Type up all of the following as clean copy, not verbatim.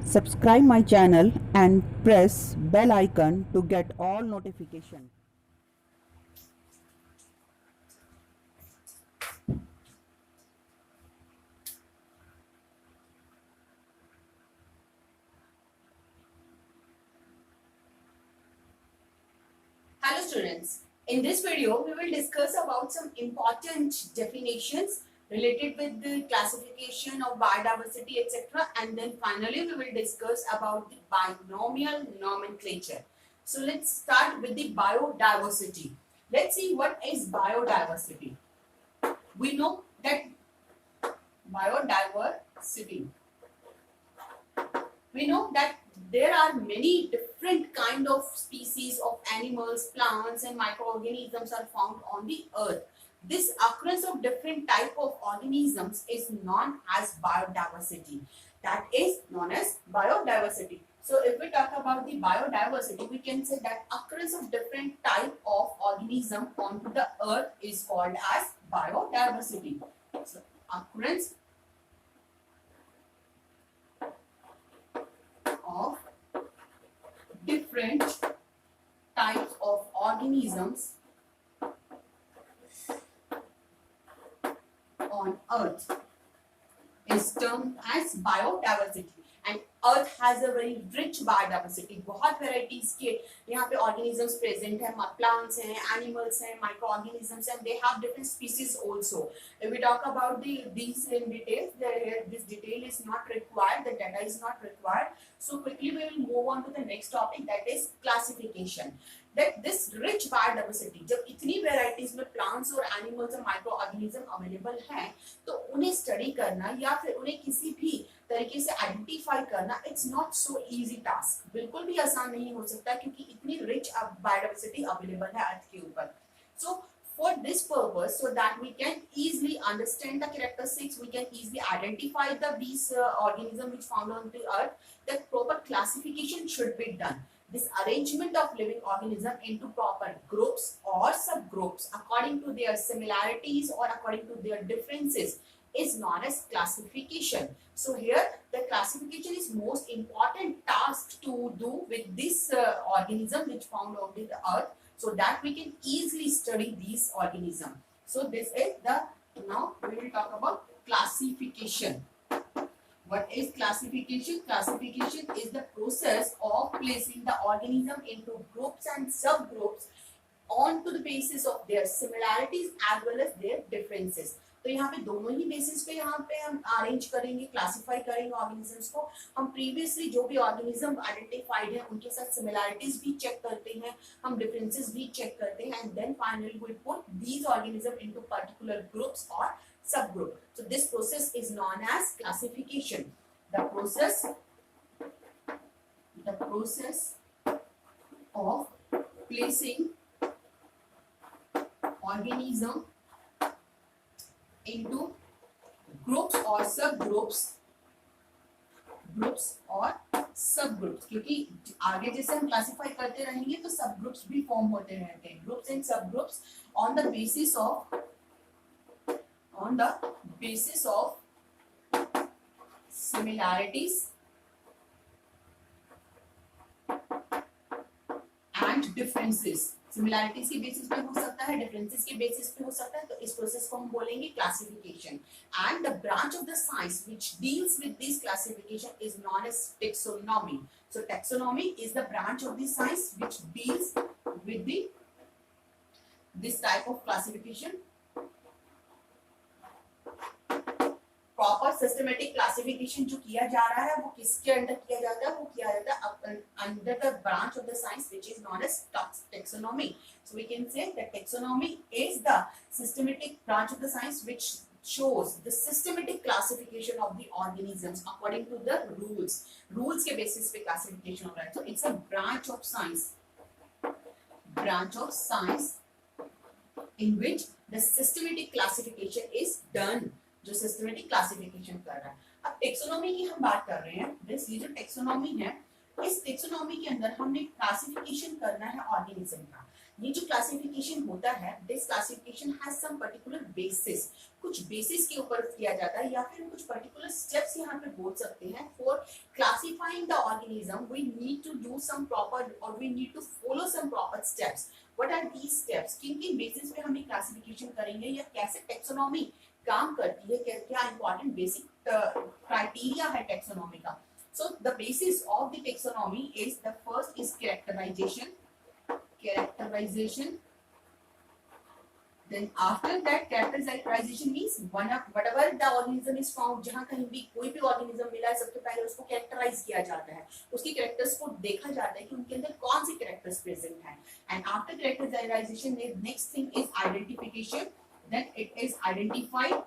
Subscribe my channel and press bell icon to get all notification. Hello students, in this video we will discuss about some important definitions related with the classification of biodiversity etc. and then finally we will discuss about the binomial nomenclature. So let's start with the biodiversity. Let's see what is biodiversity. We know that biodiversity we know that there are many different kind of species of animals, plants and microorganisms are found on the earth. This occurrence of different type of organisms is known as biodiversity. That is known as biodiversity. So if we talk about the biodiversity, we can say that occurrence of different type of organism onto the earth is called as biodiversity. So occurrence of different types of organisms on earth is termed as biodiversity. And earth has a very rich biodiversity. बहुत varieties के यहाँ पे organisms present है, plants हैं, animals हैं, microorganisms हैं, they have different species also. If we talk about these in details, this detail is not required, the data is not required. So quickly we will move on to the next topic, that is classification. That this rich biodiversity, जब इतनी varieties में plants और animals और microorganism available हैं, तो उन्हें study करना या फिर उन्हें किसी भी तरीके से आइडेंटिफाई करना it's not so easy task, बिल्कुल भी आसान नहीं हो सकता क्योंकि इतनी रिच बायोडाइवर्सिटी अवेलेबल है अर्थ के ऊपर. सो for this purpose, so that we can easily understand the characteristics, we can easily identify these organisms which found on the earth, that proper classification should be done. This arrangement of living organism into proper groups or subgroups according to their similarities or according to their differences is known as classification. So here the classification is most important task to do with this organism which found on the earth, so that we can easily study these organisms. So this is the, now we will talk about classification. What is classification? Classification is the process of placing the organism into groups and subgroups on to the basis of their similarities as well as their differences. तो यहाँ पे दोनों ही basis पे यहाँ पे हम arrange करेंगे, classify करेंगे ऑर्गेनिजम्स को. हम प्रीवियसली जो भी ऑर्गेनिज्म आइडेंटिफाइड है उनके साथ सिमिलैरिटीज भी चेक करते हैं, हम डिफरेंसेस भी चेक करते हैं, and then finally we put these organism into particular groups और subgroup. So this process is known as classification. The process of placing organism into groups or subgroups, क्योंकि आगे जैसे हम क्लासिफाई करते रहेंगे तो सब ग्रुप्स भी फॉर्म होते रहते हैं. ग्रुप्स एंड सब groups on the basis of similarities and differences. Similarities के बेसिस पे हो सकता है, डिफरेंसेस के बेसिस पे हो सकता है, तो इस प्रोसेस को हम बोलेंगे classification. And the branch of the science which deals with this classification is known as taxonomy. So taxonomy is the branch of the science which deals with this type of classification. Proper systematic classification जो किया जा रहा है वो किसके under किया जाता है? वो किया जाता है under the branch of the science which is known as taxonomy. So we can say that taxonomy is the systematic branch of the science which shows the systematic classification of the organisms according to the rules के basis पे classification हो रहा है. So it's a branch of science in which the systematic classification is done, जो systematic classification कर रहा है. अब टेक्सोनॉमी की हम बात कर रहे हैं. दिस ये जो टेक्सोनॉमी है, इस टेक्सोनॉमी के अंदर हमने क्लासिफिकेशन करना है ऑर्गेनिज्म का. ये जो क्लासिफिकेशन होता है, this classification has some particular basis, कुछ बेसिस के ऊपर किया जाता है या फिर कुछ पर्टिकुलर स्टेप्स यहाँ पे बोल सकते हैं for classify classifying the organism, we need to do some proper or we need to follow some proper steps. What are these steps? किन किन बेसिस पे हम क्लासिफिकेशन करेंगे या कैसे टेक्सोनॉमी काम करती है, क्या क्या इंपॉर्टेंट बेसिक क्राइटेरिया है टेक्सोनॉमी का. So the basis of the taxonomy is the first is characterization. Then after that characterization means whatever the organism is found, जहाँ कहीं भी कोई भी organism मिला है सबसे पहले उसको characterize किया जाता है, उसकी characters को देखा जाता है कि उनके अंदर कौन सी characters present है. And after characterization the next thing is identification. Then it is identified.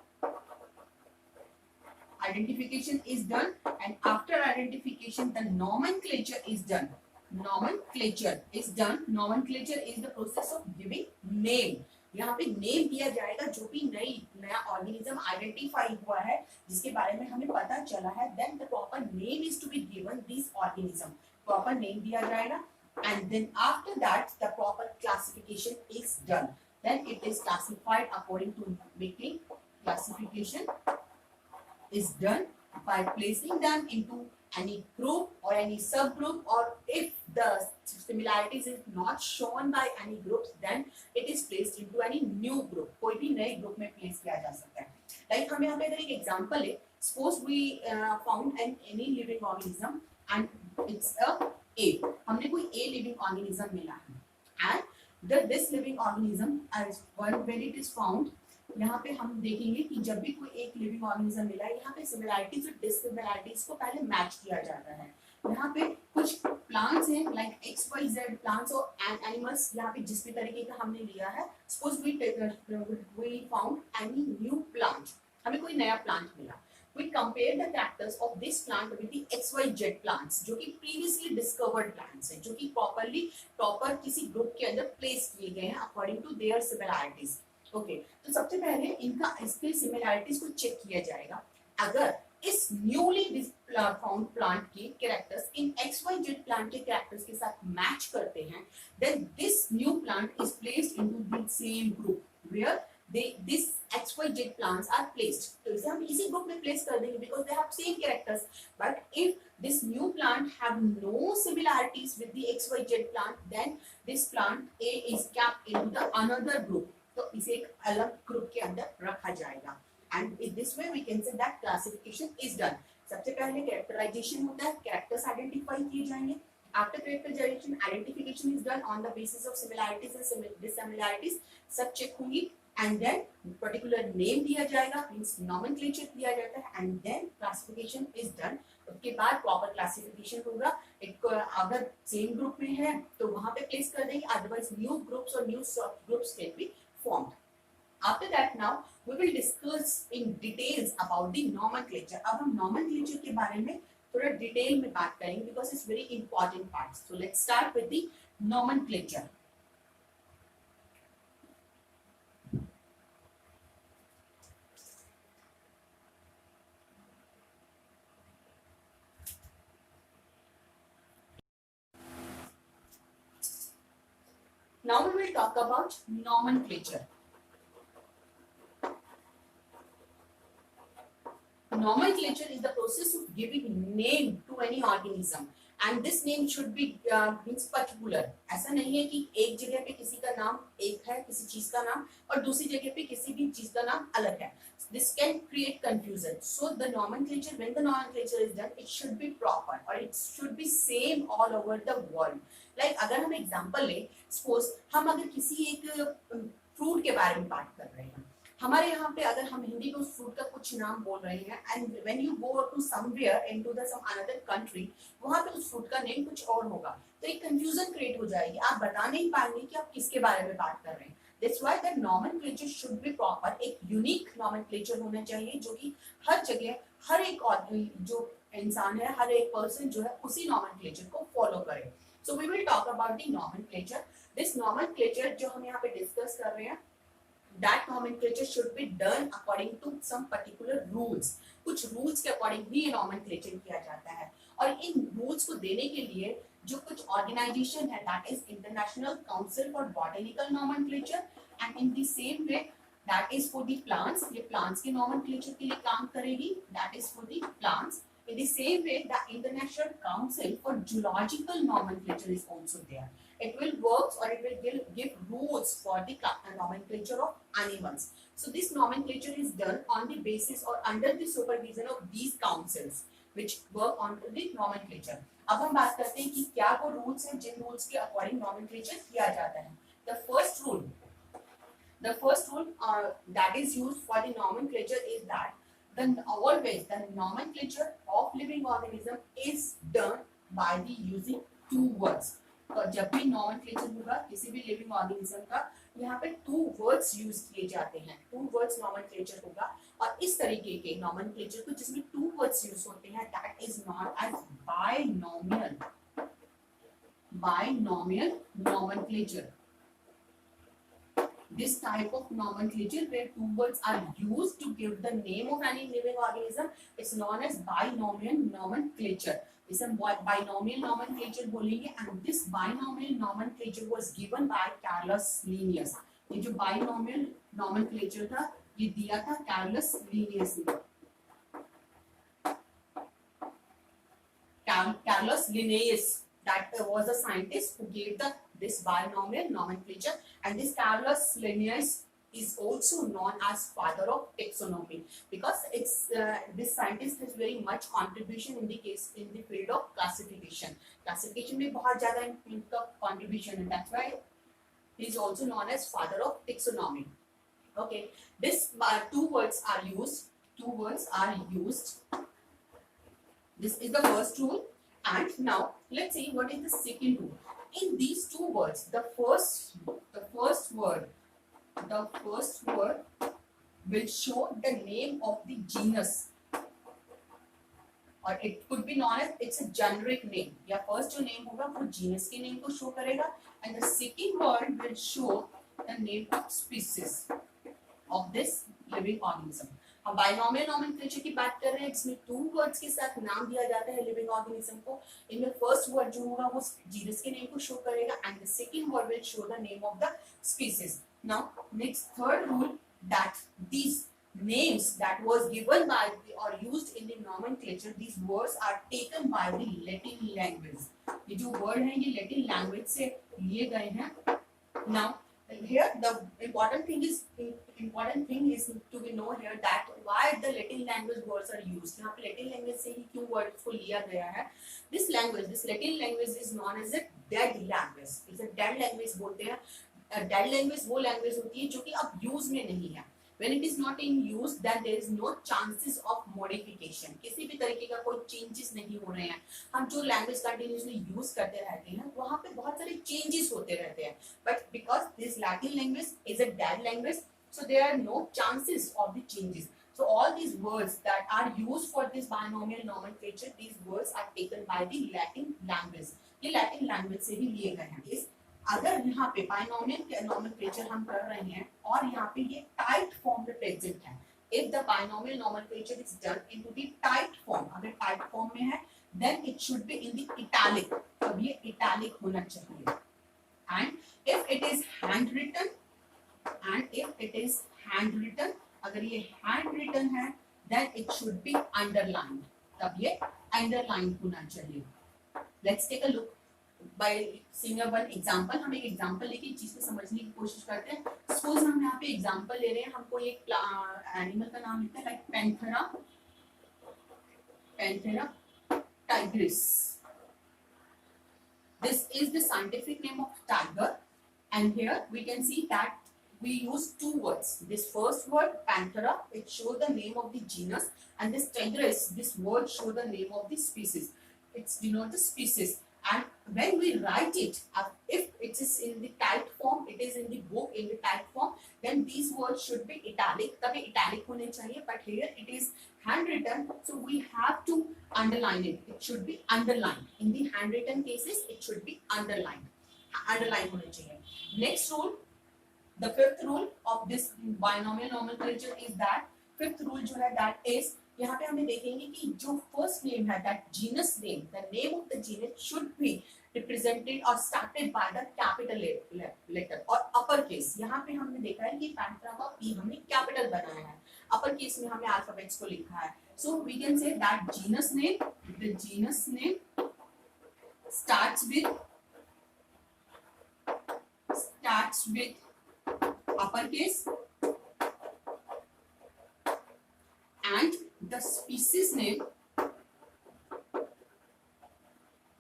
Identification is done, and after identification the nomenclature is done. Nomenclature is done. Nomenclature is the process of giving name. यहाँ पे name दिया जाएगा जो भी नया organism identify हुआ है, जिसके बारे में हमें पता चला है. Then the proper name is to be given this organism. Proper name दिया जाएगा, and then after that the proper classification is done. Then it is classified according to Beckley. Classification is done by placing them into any group or any subgroup, or if the similarities is not shown by any groups, then it is placed into any new group. कोई भी नए group में place किया जा सकता है. Like हम यहाँ पे अगर एक एग्जांपल है, suppose we found any living organism and it's a A. हमने कोई A living organism मिला है, and this living organism as one when it is found, यहाँ पे हम देखेंगे कि जब भी कोई एक लिविंग ऑर्गेनिज्म मिला है, यहाँ पे सिमिलैरिटीज और डिससिमिलैरिटीज को पहले मैच किया जाता है. यहाँ पे कुछ प्लांट्स हैं लाइक XYZ प्लांट्स और एनिमल्स, यहाँ पे जिस भी तरीके का हमने लिया है. Suppose we found any new plant, हमें कोई नया प्लांट मिला. We compare the characters of this plant with the XYZ plants, जो कि previously discovered plants हैं, जो कि proper किसी ग्रुप के अंदर प्लेस किए गए हैं according to their similarities. Okay तो सबसे पहले इसके सिमिलैरिटीज को चेक किया जाएगा. अगर इस न्यूली फाउंड प्लांट के कैरेक्टर्स इन XYZ प्लांट के कैरेक्टर्स के साथ मैच करते हैं, then this new plant is placed into the same group where this XYZ plants are placed. तो इसे हम इसी ग्रुप में प्लेस कर देंगे because they have same characters. But if this new plant have no similarities with the XYZ plant, then this plant A is kept into the another group. तो इसे एक अलग ग्रुप के अंदर रखा जाएगा. And in this way we can say that classification is done. सबसे पहले कैरेक्टराइजेशन होता है, कैरेक्टर्स आइडेंटिफाई किए जाएंगे. After characterisation identification is done on the basis of similarities and dissimilarities, सब चेक होंगी. एंड देन पर्टिकुलर नेम दिया जाएगा, मींस नोमेनक्लेचर दिया जाता है, and then classification is done. उसके बाद प्रॉपर क्लासिफिकेशन होगा. एक अगर सेम ग्रुप में है तो वहां पे प्लेस कर देंगे, अदरवाइज न्यू ग्रुप्स और न्यू सब groups can be formed. After that now we will discuss in details about the nomenclature. अब हम nomenclature के बारे में थोड़ा डिटेल में बात करेंगे because it's very important part. So let's start with the nomenclature. Now we will talk about nomenclature. Nomenclature is the process of giving name to any organism, and this name should be means particular. ऐसा नहीं है कि एक जगह पे किसी का नाम एक है, किसी चीज का नाम, और दूसरी जगह पे किसी भी चीज का नाम अलग है. This can create confusion. So the nomenclature, when the nomenclature is done, it should be proper or it should be same all over the world. Like अगर हम एग्जांपल ले, सपोज हम अगर किसी एक फ्रूट के बारे में बात कर रहे हैं, हमारे यहाँ पे अगर हम हिंदी में उस फ्रूट का कुछ नाम बोल रहे हैं, and when you go to somewhere into the some another country, वहां पे उस फ्रूट का नेम कुछ और होगा, तो एक कंफ्यूजन क्रिएट हो जाएगी. आप बता नहीं पाएंगे कि आप किसके बारे में बात कर रहे हैं. That's why the nomenclature should be proper. एक यूनिक nomenclature होना चाहिए जो कि हर जगह हर एक जो इंसान है, हर एक पर्सन जो है उसी nomenclature को फॉलो करे. So we will talk about the nomenclature. This nomenclature जो हम यहाँ पे डिस्कस कर रहे हैं, that nomenclature should be done according to some particular rules. कुछ rules के according ही ये nomenclature किया जाता है, और इन rules को देने के लिए जो कुछ organization है, that is International Council for Botanical Nomenclature, and in the same way that is for the plants, ये plants के nomenclature के लिए काम करेगी, that is for the plants. In the same way, the International Council for Geological Nomenclature is also there. It will work or it will give rules for the nomenclature of animals. So this nomenclature is done on the basis or under the supervision of these councils which work on the nomenclature. अब हम बात करते हैं कि क्या वो rules हैं जिन rules के अकॉर्डिंग नॉमेनक्लेचर किया जाता है. The first rule that is used for the nomenclature is that always the nomenclature of living organism is done by the using two words. तो जब भी nomenclature होगा किसी भी living organism का, यहाँ पे two words use किए जाते हैं. Two words nomenclature होगा और इस तरीके के nomenclature को जिसमें two words use होते हैं, that is known as binomial nomenclature. This type of nomenclature where two words are used to give the name of any living organism, it's known as binomial nomenclature. इसे binomial nomenclature बोलेंगे and this binomial nomenclature was given by Carolus Linnaeus. ये जो binomial nomenclature था ये दिया था Carolus Linnaeus ने. Carolus Linnaeus, that was a scientist who gave this binomial nomenclature, and this Carolus Linnaeus is also known as father of taxonomy because this scientist has very much contribution in the field of classification. Classification में बहुत ज़्यादा इनका contribution है, that's why he is also known as father of taxonomy. Okay, this two words are used. This is the first rule, and now let's see what is the second rule. In these two words, the first word will show the name of the genus, or it could be known as it's a generic name. या first जो name होगा वो genus के name को show करेगा, and the second word will show the name of species of this living organism. हम binomial nomenclature की बात कर रहे हैं, इसमें टू वर्ड्स के साथ नाम दिया जाता है लिविंग ऑर्गेनिज्म को. इनमें फर्स्ट वर्ड जो होगा वो जीनस के नेम को शो करेगा and the second word will show the name of the species. Now next third rule, that these names that was given by or used in the nomenclature, these words are taken by the Latin language. ये जो word हैं ये Latin language से लिए गए हैं. Now here the important thing is to be know here that why the Latin language words are used. यहाँ पे Latin language से ही क्यों words को लिया गया है. This Latin language is known as a dead language. इसे dead language बोलते हैं. Dead language वो language होती है जो कि अब use में नहीं है. When it is not in use, then there is no chances of modification. किसी भी तरीके का कोई changes नहीं हो रहे हैं. हम जो language continuously use करते रहते हैं वहाँ पे बहुत सारे changes होते रहते हैं. But because this Latin language is a dead language, so there are no chances of the changes. So all these words that are used for this binomial nomenclature, these words are taken by the Latin language. ये Latin language से ही लिए गए हैं. अगर यहाँ पे binomial nomenclature हम कर रहे हैं और यहाँ पे ये टाइट फॉर्म में प्रेजेंट है, if the binomial nomenclature is done into the tight form, अगर टाइट फॉर्म में है then it should be in the italic. अब ये इटैलिक होना चाहिए. And if it is hand written, अगर ये हैंड रिटन है then it should be underlined, तब ये अंडरलाइन होना चाहिए. Let's take a look by seeing one example. हम एक एग्जांपल लेके चीज को समझने की कोशिश करते हैं. सपोज हम यहाँ पे एग्जांपल ले रहे हैं, हमको एक एनिमल का नाम लिखना है like Panthera Tigris. This is the scientific name of tiger, and here we can see that we use two words. This first word panthera, it shows the name of the genus, and this tigris, this word show the name of the species. It's denote the species. And when we write it, if it is in the typed form, it is in the book in the typed form, then these words should be italic. तभी italic होने चाहिए. But here it is handwritten, so we have to underline it. It should be underlined. In the handwritten cases, it should be underlined. Underline होने चाहिए. Next rule, the fifth rule of this binomial nomenclature is that fifth rule जो है that is, यहाँ पे हमें देखेंगे कि जो फर्स्ट नेम है that genus name, the name of the genus should be represented और started by the capital letter और अपर केस. यहाँ पे हमने देखा है कि पैंथेरा का पी हमने कैपिटल बनाया है, अपर केस में हमने अल्फाबेट्स को लिखा है. So we can say that genus name, the genus name starts with uppercase, and the species name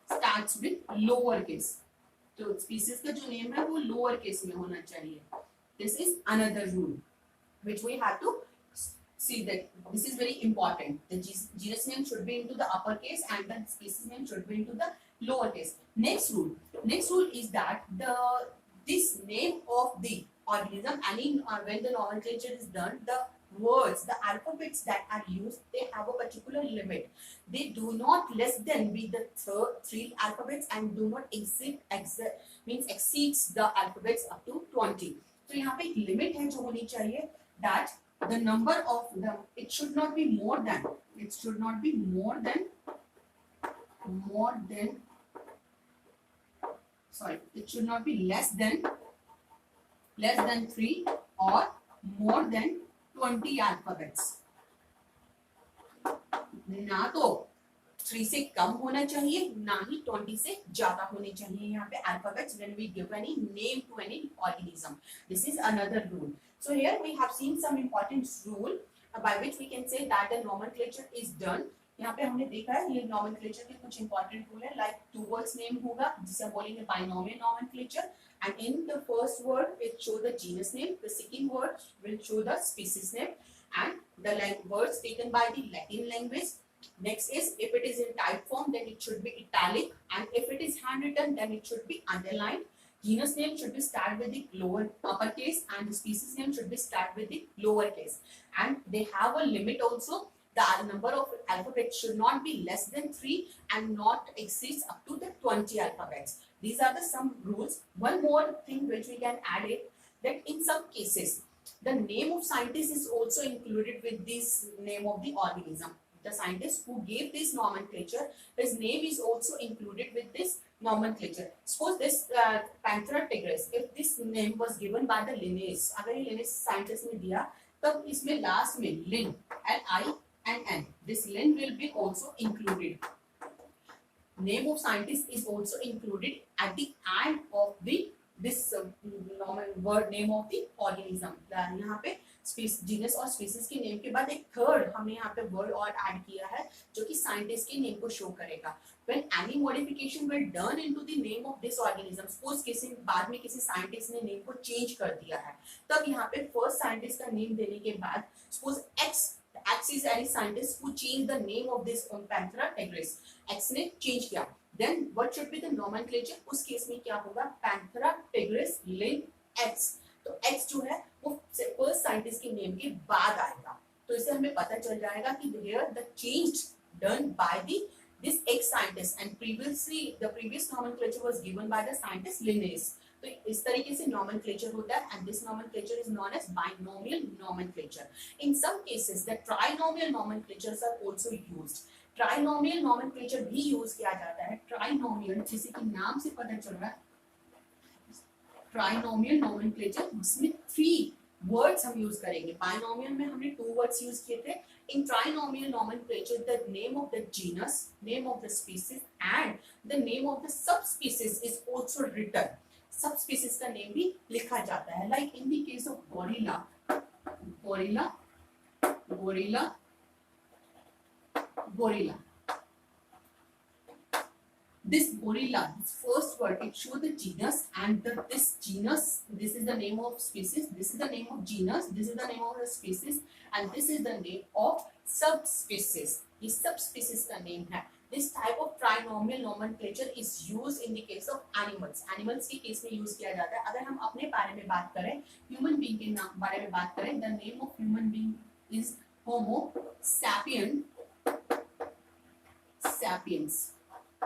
starts with lowercase. तो species का जो name है वो lowercase में होना चाहिए. This is another rule which we have to see, that this is very important. The genus name should be into the uppercase and the species name should be into the lowercase. Next rule is that this name of the organism, when the nomenclature is done, the words, the alphabets that are used, they have a particular limit. They do not less than be the three alphabets and do not exceeds the alphabets up to 20. तो यहाँ पे एक limit है जो होनी चाहिए, that the number of the, it should not be more than it should not be less than 3 or more than 20 alphabets. ना तो 3 से कम होना चाहिए, ना ही 20 से ज्यादा होने चाहिए यहाँ पे alphabets when we give any name to any organism. This is another rule. So here we have seen some important rule by which we can say that the nomenclature is done. यहाँ पे हमने देखा है ये nomenclature के कुछ important rule है, like two words name होगा जिसे हम बोलेंगे binomial nomenclature, and in the first word it show the genus name, the second word will show the species name, and the words taken by the Latin language. Next is, if it is in type form then it should be italic, and if it is handwritten then it should be underlined. Genus name should be start with the uppercase and the species name should be start with the lowercase, and they have a limit also. The number of alphabets should not be less than 3 and not exceeds up to the 20 alphabets. These are the some rules. One more thing which we can add it, that in some cases the name of scientist is also included with this name of the organism. The scientist who gave this nomenclature, his name is also included with this nomenclature. Suppose this Panthera tigris, if this name was given by the Linnaeus, अगर ये Linnaeus scientist ने दिया, तब इसमें last में Lin, L-I-N-N, this Lin will be also included. Name of scientist is also included at the end of the this word name of the organism. यहाँ पे genus और स्पीसीज के नेम के बाद एक थर्ड हमने यहाँ पे वर्ड और ऐड किया है जो कि साइंटिस्ट के नेम को शो करेगा. When any modification will done into the name of this organism, suppose किसी बाद में किसी साइंटिस्ट ने नेम को चेंज कर दिया है, तब यहाँ पे फर्स्ट साइंटिस्ट का नेम देने के बाद suppose X is any scientist who changed the name of this Panthera tigris. X ने चेंज किया, then what should be the nomenclature? उस केस में क्या होगा? Panthera tigris Lin X. तो X जो है वो फर्स्ट साइंटिस्ट के नेम के बाद आएगा, तो इससे हमें पता चल जाएगा कि here the change done by this X scientist and previously the previous nomenclature was given by the scientist Linnaeus. तो इस तरीके से nomenclature होता है, and this nomenclature is known as binomial nomenclature. In some cases the trinomial nomenclatures are also used. Trinomial nomenclature भी use किया जाता है. Trinomial जैसे कि नाम से पता चल रहा है, ट्राइनोमियल नोमेनक्लेचर जिसमें 3 वर्ड्स हम यूज करेंगे. बाइनोमियल में हमने 2 वर्ड्स यूज किए थे. In trinomial nomenclature the name of the genus, name of the species and the name of the subspecies is also written. Subspecies का name भी लिखा जाता है, like in the case of gorilla, gorilla, gorilla, gorilla. This gorilla, this first word, it shows the genus, and this genus, this is the name of species, this is the name of genus, this is the name of the species, and this is the name of subspecies. ये subspecies का name है. This type of trinomial nomenclature is used in the case of animals. Animals के case में use किया जाता है. अगर हम अपने बारे में बात करें, human being के बारे में बात करें, the name of human being is Homo sapiens. Sapiens.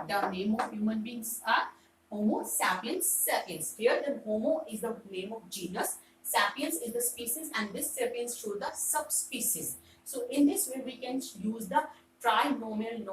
The name of human beings are Homo sapiens sapiens. Here the Homo is the name of genus, sapiens is the species, and this sapiens show the subspecies. So in this way we can use the trinomial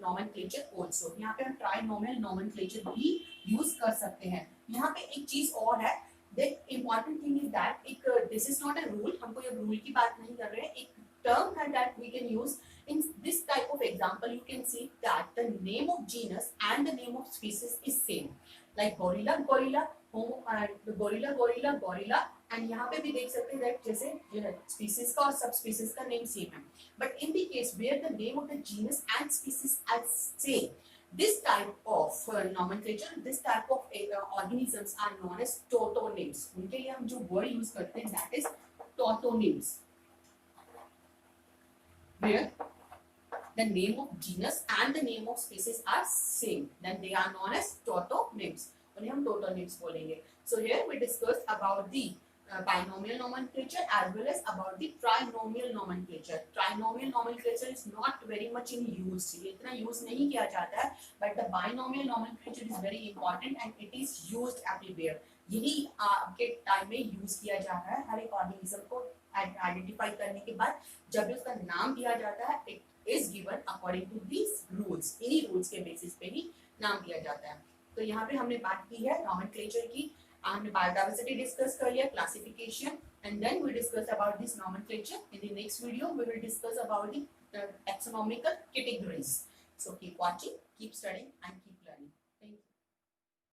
nomenclature also. यहाँ पे हम trinomial nomenclature भी use कर सकते हैं. यहाँ पे एक चीज और है, the important thing is that एक this is not a rule, हमको ये rule की बात नहीं कर रहे हैं, एक term that we can use in this type of example. You can see that the name of genus and the name of species is same, like gorilla gorilla, homo gorilla gorilla gorilla, and यहाँ पे भी देख सकते हैं that जैसे species का और subspecies का name same है. But in the case where the name of the genus and species are same, this type of nomenclature, this type of organisms are known as tautonyms. उनके लिए हम जो word use करते हैं that is tautonyms, where the name of genus and the name of species are same, then they are known as tautonyms. उन्हें हम tautonyms बोलेंगे. So here we discussed about the binomial nomenclature as well as about the trinomial nomenclature. Trinomial nomenclature is not very much in use. ये इतना use नहीं किया जाता है, but the binomial nomenclature is very important and it is used everywhere. यही आपके time में use किया जा रहा है. हर एक ऑर्गेनिज्म को आइडेंटिफाई करने के बाद जब भी उसका नाम दिया जाता है, it is given according to these rules. इन्हीं रूल्स के बेसिस पे ही नाम दिया जाता है. तो यहाँ पे हमने बात की है नॉमेनक्लेचर की, हमने बायोडाइवर्सिटी डिस्कस कर लिया, classification, and then we discuss about this nomenclature. In the next video we will discuss about the taxonomical categories. So keep watching, keep studying and keep learning. Thank you.